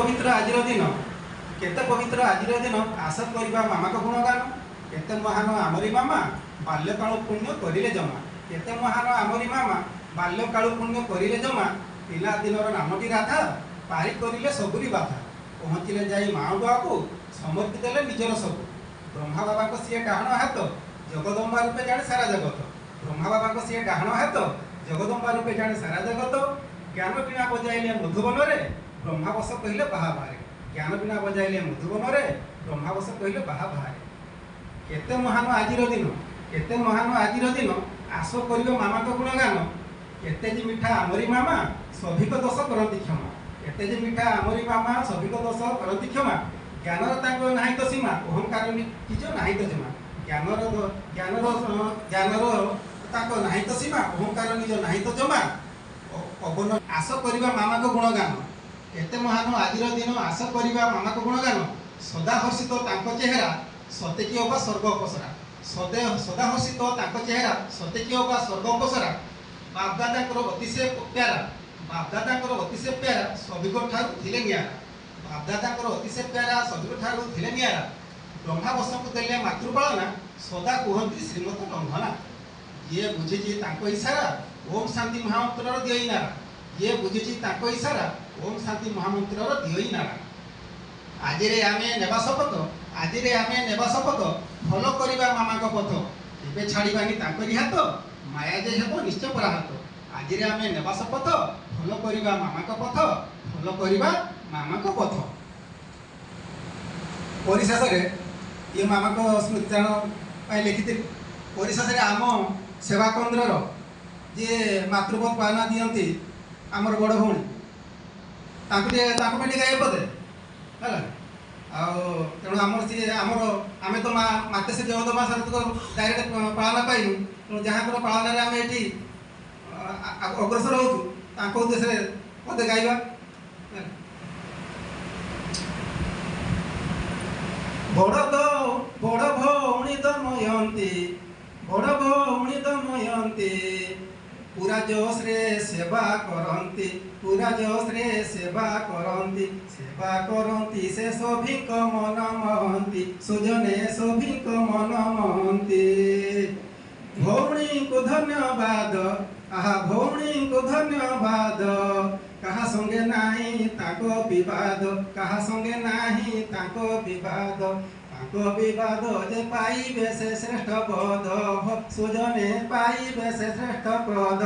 पवित्र आज दिन केते पवित्र आज दिन आस करवा मामा को गुणगान केते महान आमरी मामा बाल्यकाल पुण्य करिले जमा केते महान आमरी मामा बाल्यकाल पुण्य करिले जमा पिला दिनर नामटी राधा पारी करिले सबुरी बाधा पहुँचले जाई माँ बुआ को समर्पी देले निजर सब ब्रह्मा बाबा को सी डाहण हाथ जगदम्बा रूपे जाने सारा जगत ब्रह्मा बाबा को सी डाहण हाथ जगदम्बा रूपे जाने सारा जगत ज्ञान पीणा बजाइले मधुबन रे ब्रह्मावश कहले बाहा बाहरे ज्ञान पीणा बजाइले मधुबन रे ब्रह्मावश कहले बाहा बाहरे केते महान आजिर दिन केते महान आजिर दिन आस करियो मामा को गुणगान केते जी मिठा आमरी मामा सभिक दोष करती क्षमा केते जी मिठा आमरी मामा सभिक दोष करती क्षमा ज्ञानर तांको नाही तो सीमा अहंकार किछ नाही तो जमा ज्ञानर तांको नाही तो सीमा अहंकार निज नाही तो जमा पवन आस करिवा मामा को गुणगान केते महान आजिर दिन आस करिवा मामा को गुणगान सदा हर्षित तांको चेहरा सते कि अबा स्वर्ग अपसरा सदा हर्षित तांको चेहरा सते कि अबा स्वर्ग अपसरा बापदादा अतिशय प्यारा बापदादा अतिशय प्यारा सभिक ठारू थिले नियारा बापदादा अतिशय प्यारा सभिक ठारू थिले नियारा ब्रह्मा बसक देले मातृपालना सदा कुहंती श्रीमत लंघना ये बुझिछि तांको इशारा ओम शांति महामंत्र दियई नारा ये बुझिछि तांको इशारा ओम शांति महामंत्र दियई नारा आज रे आमे नेबा शपथ फॉलो करिबा मामा को पथ एबे छाड़ीबानी तांकरी हाथ माया जे हेबो निश्चय परा हाथ आज रे आमे नेबा शपथ फॉलो करिबा मामा को पथ फॉलो करिबा मामा को पथ परिशेष रे ये मामा को स्मृतिचारण पाई लिखिथि परिशेष रे आम सेवा केन्द्र जे मातृपद पालना दियंती आमर बड़ भौणी तांको पे गाय पदे है तेणु आमर सी आमर आम तो माते से जगदम्बा सार तो डायरेक्ट पालना पाइनु तेणु जहाँ पालना आम ये अग्रसर हो उद्देश्य पदे गाइबा बड़ भौणी दमयंती बड़ भौणी दमयंती पूरा जोश रे सेवा करंती पूरा जोश रे सेवा करंती से सभिक मन महंती सुजने सभिक मन महंती भौणी को धन्यवाद आहा भौणी को धन्यवाद कहा संगे नाही ताको विवाद कहा संगे नाही ताको विवाद जे पाइबे से श्रेष्ठ पद सुजने पाइबे से श्रेष्ठ पद।